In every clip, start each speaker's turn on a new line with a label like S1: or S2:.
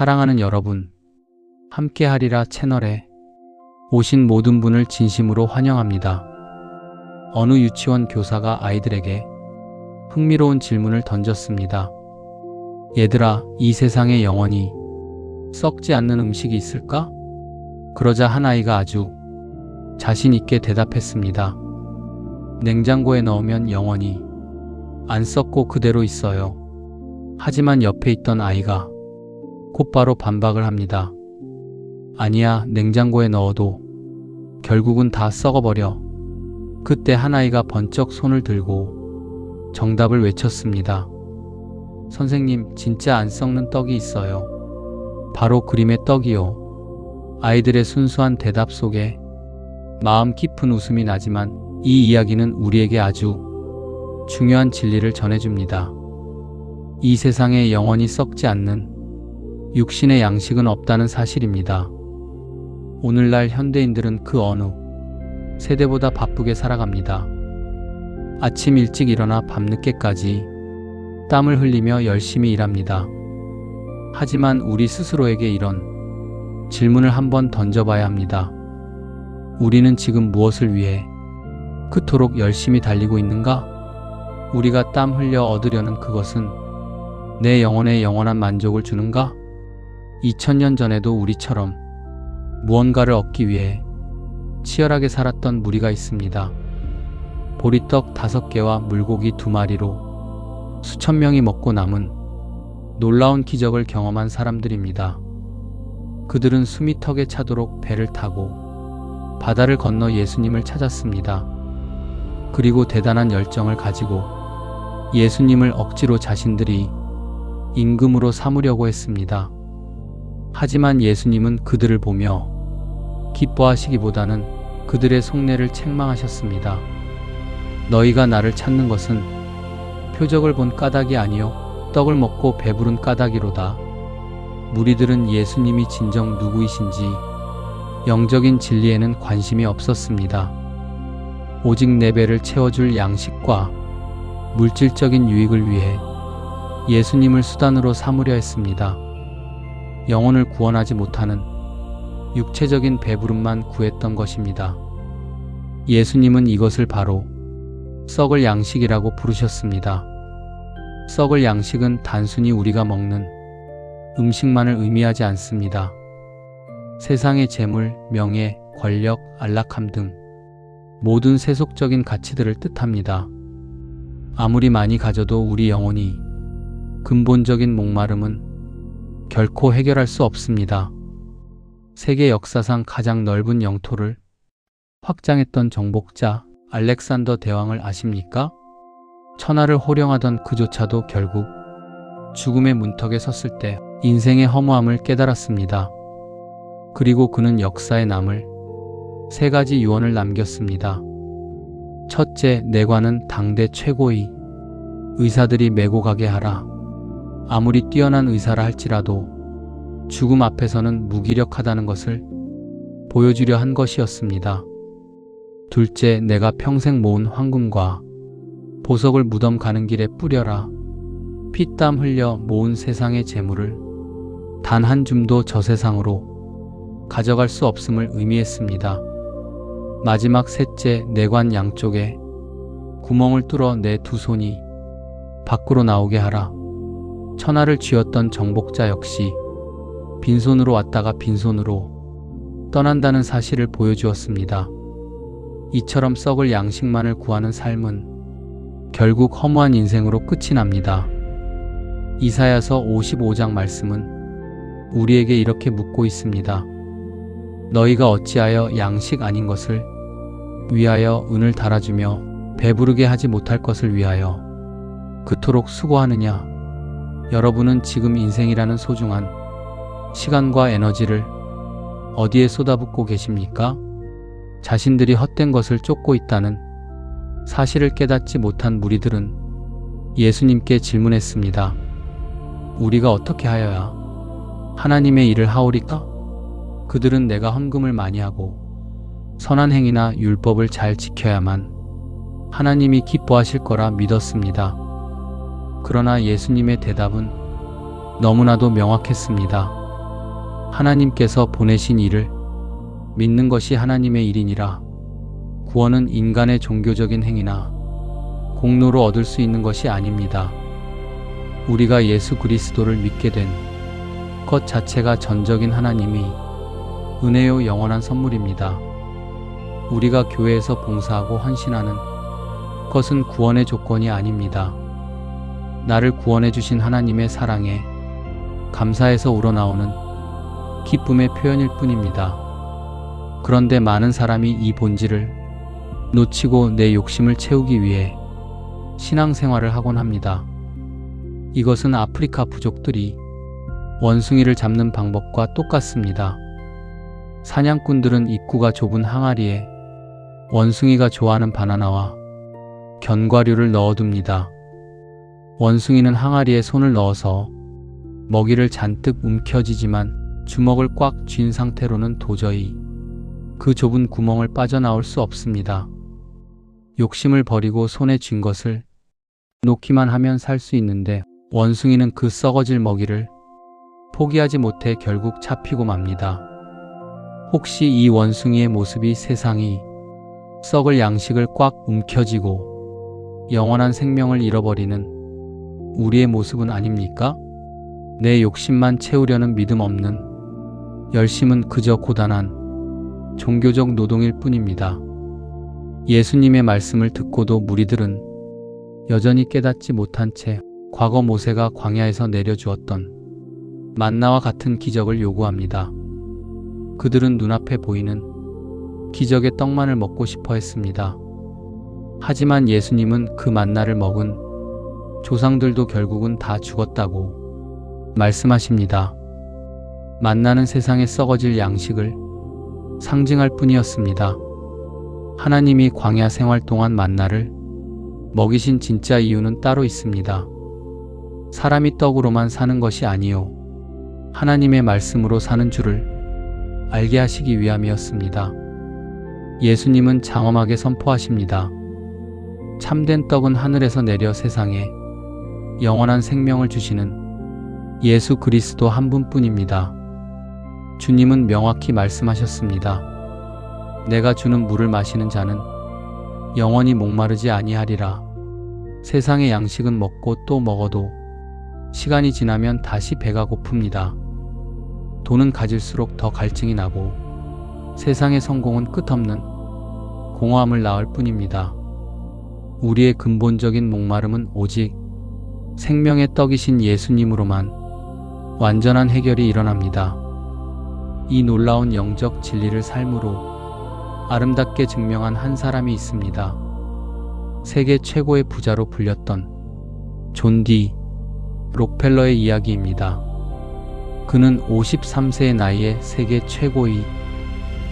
S1: 사랑하는 여러분, 함께하리라 채널에 오신 모든 분을 진심으로 환영합니다. 어느 유치원 교사가 아이들에게 흥미로운 질문을 던졌습니다. 얘들아, 이 세상에 영원히 썩지 않는 음식이 있을까? 그러자 한 아이가 아주 자신 있게 대답했습니다. 냉장고에 넣으면 영원히 안 썩고 그대로 있어요. 하지만 옆에 있던 아이가 곧바로 반박을 합니다. 아니야, 냉장고에 넣어도 결국은 다 썩어버려. 그때 한 아이가 번쩍 손을 들고 정답을 외쳤습니다. 선생님, 진짜 안 썩는 떡이 있어요. 바로 그림의 떡이요. 아이들의 순수한 대답 속에 마음 깊은 웃음이 나지만 이 이야기는 우리에게 아주 중요한 진리를 전해줍니다. 이 세상에 영원히 썩지 않는 육신의 양식은 없다는 사실입니다. 오늘날 현대인들은 그 어느 세대보다 바쁘게 살아갑니다. 아침 일찍 일어나 밤늦게까지 땀을 흘리며 열심히 일합니다. 하지만 우리 스스로에게 이런 질문을 한번 던져봐야 합니다. 우리는 지금 무엇을 위해 그토록 열심히 달리고 있는가? 우리가 땀 흘려 얻으려는 그것은 내 영혼에 영원한 만족을 주는가? 2000년 전에도 우리처럼 무언가를 얻기 위해 치열하게 살았던 무리가 있습니다. 보리떡 5개와 물고기 2마리로 수천 명이 먹고 남은 놀라운 기적을 경험한 사람들입니다. 그들은 숨이 턱에 차도록 배를 타고 바다를 건너 예수님을 찾았습니다. 그리고 대단한 열정을 가지고 예수님을 억지로 자신들이 임금으로 삼으려고 했습니다. 하지만 예수님은 그들을 보며 기뻐하시기보다는 그들의 속내를 책망하셨습니다. 너희가 나를 찾는 것은 표적을 본 까닭이 아니요 떡을 먹고 배부른 까닭이로다. 무리들은 예수님이 진정 누구이신지 영적인 진리에는 관심이 없었습니다. 오직 내 배를 채워줄 양식과 물질적인 유익을 위해 예수님을 수단으로 삼으려 했습니다. 영혼을 구원하지 못하는 육체적인 배부름만 구했던 것입니다. 예수님은 이것을 바로 썩을 양식이라고 부르셨습니다. 썩을 양식은 단순히 우리가 먹는 음식만을 의미하지 않습니다. 세상의 재물, 명예, 권력, 안락함 등 모든 세속적인 가치들을 뜻합니다. 아무리 많이 가져도 우리 영혼이 근본적인 목마름은 결코 해결할 수 없습니다. 세계 역사상 가장 넓은 영토를 확장했던 정복자 알렉산더 대왕을 아십니까? 천하를 호령하던 그조차도 결국 죽음의 문턱에 섰을 때 인생의 허무함을 깨달았습니다. 그리고 그는 역사에 남을 3가지 유언을 남겼습니다. 첫째, 내관은 당대 최고의 의사들이 메고 가게 하라. 아무리 뛰어난 의사라 할지라도 죽음 앞에서는 무기력하다는 것을 보여주려 한 것이었습니다. 둘째, 내가 평생 모은 황금과 보석을 무덤 가는 길에 뿌려라. 피땀 흘려 모은 세상의 재물을 단 한 줌도 저 세상으로 가져갈 수 없음을 의미했습니다. 마지막 셋째, 내관 양쪽에 구멍을 뚫어 내 2손이 밖으로 나오게 하라. 천하를 쥐었던 정복자 역시 빈손으로 왔다가 빈손으로 떠난다는 사실을 보여주었습니다. 이처럼 썩을 양식만을 구하는 삶은 결국 허무한 인생으로 끝이 납니다. 이사야서 55장 말씀은 우리에게 이렇게 묻고 있습니다. 너희가 어찌하여 양식 아닌 것을 위하여 은을 달아주며 배부르게 하지 못할 것을 위하여 그토록 수고하느냐? 여러분은 지금 인생이라는 소중한 시간과 에너지를 어디에 쏟아붓고 계십니까? 자신들이 헛된 것을 쫓고 있다는 사실을 깨닫지 못한 무리들은 예수님께 질문했습니다. 우리가 어떻게 하여야 하나님의 일을 하오리까? 그들은 내가 헌금을 많이 하고 선한 행위나 율법을 잘 지켜야만 하나님이 기뻐하실 거라 믿었습니다. 그러나 예수님의 대답은 너무나도 명확했습니다. 하나님께서 보내신 이를 믿는 것이 하나님의 일이니라. 구원은 인간의 종교적인 행위나 공로로 얻을 수 있는 것이 아닙니다. 우리가 예수 그리스도를 믿게 된 것 자체가 전적인 하나님이 은혜요 영원한 선물입니다. 우리가 교회에서 봉사하고 헌신하는 것은 구원의 조건이 아닙니다. 나를 구원해 주신 하나님의 사랑에 감사해서 우러나오는 기쁨의 표현일 뿐입니다. 그런데 많은 사람이 이 본질을 놓치고 내 욕심을 채우기 위해 신앙생활을 하곤 합니다. 이것은 아프리카 부족들이 원숭이를 잡는 방법과 똑같습니다. 사냥꾼들은 입구가 좁은 항아리에 원숭이가 좋아하는 바나나와 견과류를 넣어둡니다. 원숭이는 항아리에 손을 넣어서 먹이를 잔뜩 움켜쥐지만 주먹을 꽉 쥔 상태로는 도저히 그 좁은 구멍을 빠져나올 수 없습니다. 욕심을 버리고 손에 쥔 것을 놓기만 하면 살 수 있는데 원숭이는 그 썩어질 먹이를 포기하지 못해 결국 잡히고 맙니다. 혹시 이 원숭이의 모습이 세상이 썩을 양식을 꽉 움켜쥐고 영원한 생명을 잃어버리는 우리의 모습은 아닙니까? 내 욕심만 채우려는 믿음 없는 열심은 그저 고단한 종교적 노동일 뿐입니다. 예수님의 말씀을 듣고도 무리들은 여전히 깨닫지 못한 채 과거 모세가 광야에서 내려주었던 만나와 같은 기적을 요구합니다. 그들은 눈앞에 보이는 기적의 떡만을 먹고 싶어 했습니다. 하지만 예수님은 그 만나를 먹은 조상들도 결국은 다 죽었다고 말씀하십니다. 만나는 세상에 썩어질 양식을 상징할 뿐이었습니다. 하나님이 광야 생활 동안 만나를 먹이신 진짜 이유는 따로 있습니다. 사람이 떡으로만 사는 것이 아니요 하나님의 말씀으로 사는 줄을 알게 하시기 위함이었습니다. 예수님은 장엄하게 선포하십니다. 참된 떡은 하늘에서 내려 세상에 영원한 생명을 주시는 예수 그리스도 한 분뿐입니다. 주님은 명확히 말씀하셨습니다. 내가 주는 물을 마시는 자는 영원히 목마르지 아니하리라. 세상의 양식은 먹고 또 먹어도 시간이 지나면 다시 배가 고픕니다. 돈은 가질수록 더 갈증이 나고 세상의 성공은 끝없는 공허함을 낳을 뿐입니다. 우리의 근본적인 목마름은 오직 생명의 떡이신 예수님으로만 완전한 해결이 일어납니다. 이 놀라운 영적 진리를 삶으로 아름답게 증명한 한 사람이 있습니다. 세계 최고의 부자로 불렸던 존 디 록펠러의 이야기입니다. 그는 53세의 나이에 세계 최고의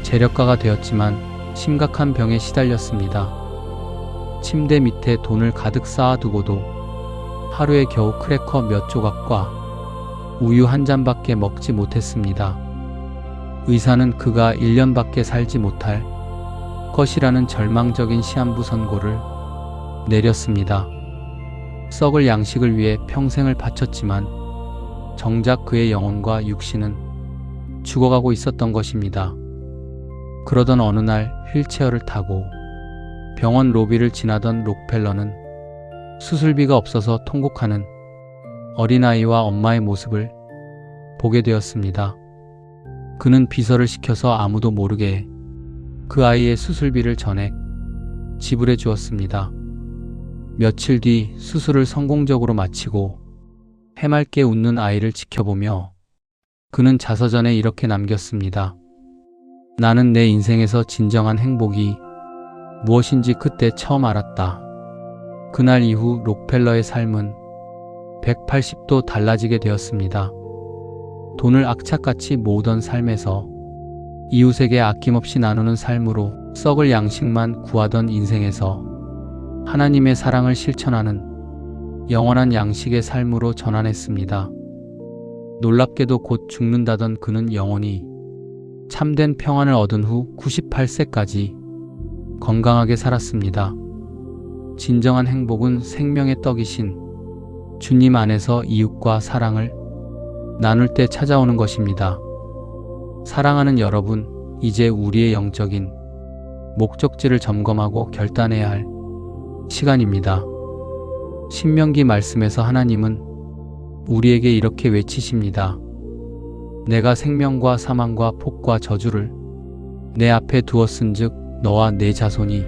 S1: 재력가가 되었지만 심각한 병에 시달렸습니다. 침대 밑에 돈을 가득 쌓아두고도 하루에 겨우 크래커 몇 조각과 우유 한 잔밖에 먹지 못했습니다. 의사는 그가 1년밖에 살지 못할 것이라는 절망적인 시한부 선고를 내렸습니다. 썩을 양식을 위해 평생을 바쳤지만 정작 그의 영혼과 육신은 죽어가고 있었던 것입니다. 그러던 어느 날 휠체어를 타고 병원 로비를 지나던 록펠러는 수술비가 없어서 통곡하는 어린아이와 엄마의 모습을 보게 되었습니다. 그는 비서를 시켜서 아무도 모르게 그 아이의 수술비를 전액 지불해 주었습니다. 며칠 뒤 수술을 성공적으로 마치고 해맑게 웃는 아이를 지켜보며 그는 자서전에 이렇게 남겼습니다. 나는 내 인생에서 진정한 행복이 무엇인지 그때 처음 알았다. 그날 이후 록펠러의 삶은 180도 달라지게 되었습니다. 돈을 악착같이 모으던 삶에서 이웃에게 아낌없이 나누는 삶으로 썩을 양식만 구하던 인생에서 하나님의 사랑을 실천하는 영원한 양식의 삶으로 전환했습니다. 놀랍게도 곧 죽는다던 그는 영원히 참된 평안을 얻은 후 98세까지 건강하게 살았습니다. 진정한 행복은 생명의 떡이신 주님 안에서 이웃과 사랑을 나눌 때 찾아오는 것입니다. 사랑하는 여러분, 이제 우리의 영적인 목적지를 점검하고 결단해야 할 시간입니다. 신명기 말씀에서 하나님은 우리에게 이렇게 외치십니다. 내가 생명과 사망과 폭과 저주를 내 앞에 두었은즉 너와 내 자손이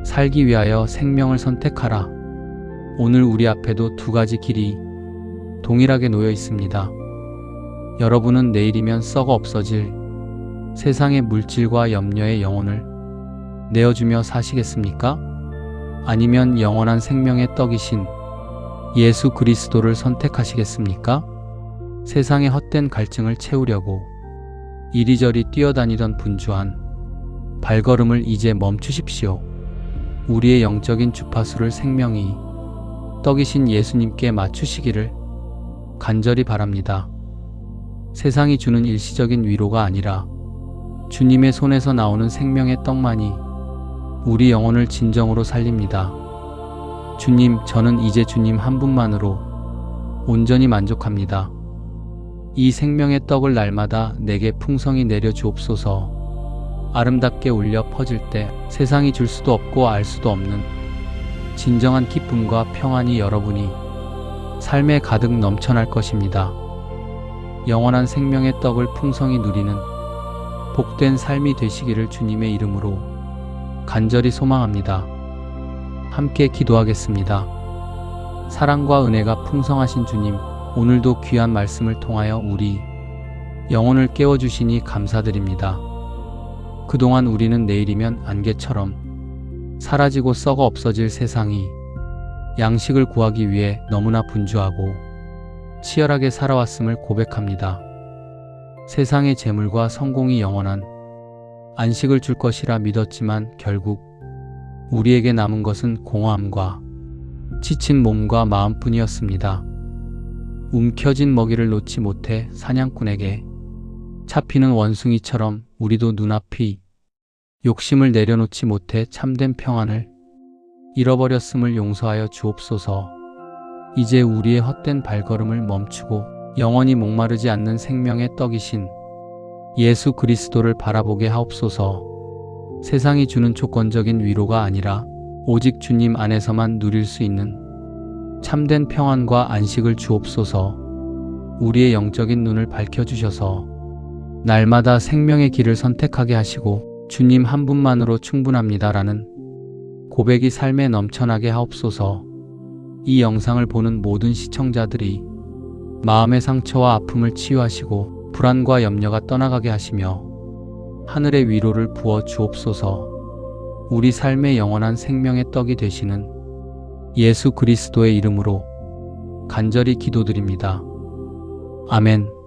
S1: 살기 위하여 생명을 선택하라. 오늘 우리 앞에도 두 가지 길이 동일하게 놓여 있습니다. 여러분은 내일이면 썩어 없어질 세상의 물질과 염려의 영혼을 내어주며 사시겠습니까? 아니면 영원한 생명의 떡이신 예수 그리스도를 선택하시겠습니까? 세상의 헛된 갈증을 채우려고 이리저리 뛰어다니던 분주한 발걸음을 이제 멈추십시오. 우리의 영적인 주파수를 생명이 떡이신 예수님께 맞추시기를 간절히 바랍니다. 세상이 주는 일시적인 위로가 아니라 주님의 손에서 나오는 생명의 떡만이 우리 영혼을 진정으로 살립니다. 주님, 저는 이제 주님 한 분만으로 온전히 만족합니다. 이 생명의 떡을 날마다 내게 풍성히 내려 주옵소서. 아름답게 울려 퍼질 때 세상이 줄 수도 없고 알 수도 없는 진정한 기쁨과 평안이 여러분이 삶에 가득 넘쳐날 것입니다. 영원한 생명의 떡을 풍성히 누리는 복된 삶이 되시기를 주님의 이름으로 간절히 소망합니다. 함께 기도하겠습니다. 사랑과 은혜가 풍성하신 주님, 오늘도 귀한 말씀을 통하여 우리 영혼을 깨워주시니 감사드립니다. 그동안 우리는 내일이면 안개처럼 사라지고 썩어 없어질 세상이 양식을 구하기 위해 너무나 분주하고 치열하게 살아왔음을 고백합니다. 세상의 재물과 성공이 영원한 안식을 줄 것이라 믿었지만 결국 우리에게 남은 것은 공허함과 지친 몸과 마음뿐이었습니다. 움켜진 먹이를 놓지 못해 사냥꾼에게 잡히는 원숭이처럼 우리도 눈앞이 욕심을 내려놓지 못해 참된 평안을 잃어버렸음을 용서하여 주옵소서. 이제 우리의 헛된 발걸음을 멈추고 영원히 목마르지 않는 생명의 떡이신 예수 그리스도를 바라보게 하옵소서. 세상이 주는 조건적인 위로가 아니라 오직 주님 안에서만 누릴 수 있는 참된 평안과 안식을 주옵소서. 우리의 영적인 눈을 밝혀주셔서 날마다 생명의 길을 선택하게 하시고 주님 한 분만으로 충분합니다라는 고백이 삶에 넘쳐나게 하옵소서. 이 영상을 보는 모든 시청자들이 마음의 상처와 아픔을 치유하시고 불안과 염려가 떠나가게 하시며 하늘의 위로를 부어 주옵소서. 우리 삶의 영원한 생명의 떡이 되시는 예수 그리스도의 이름으로 간절히 기도드립니다. 아멘.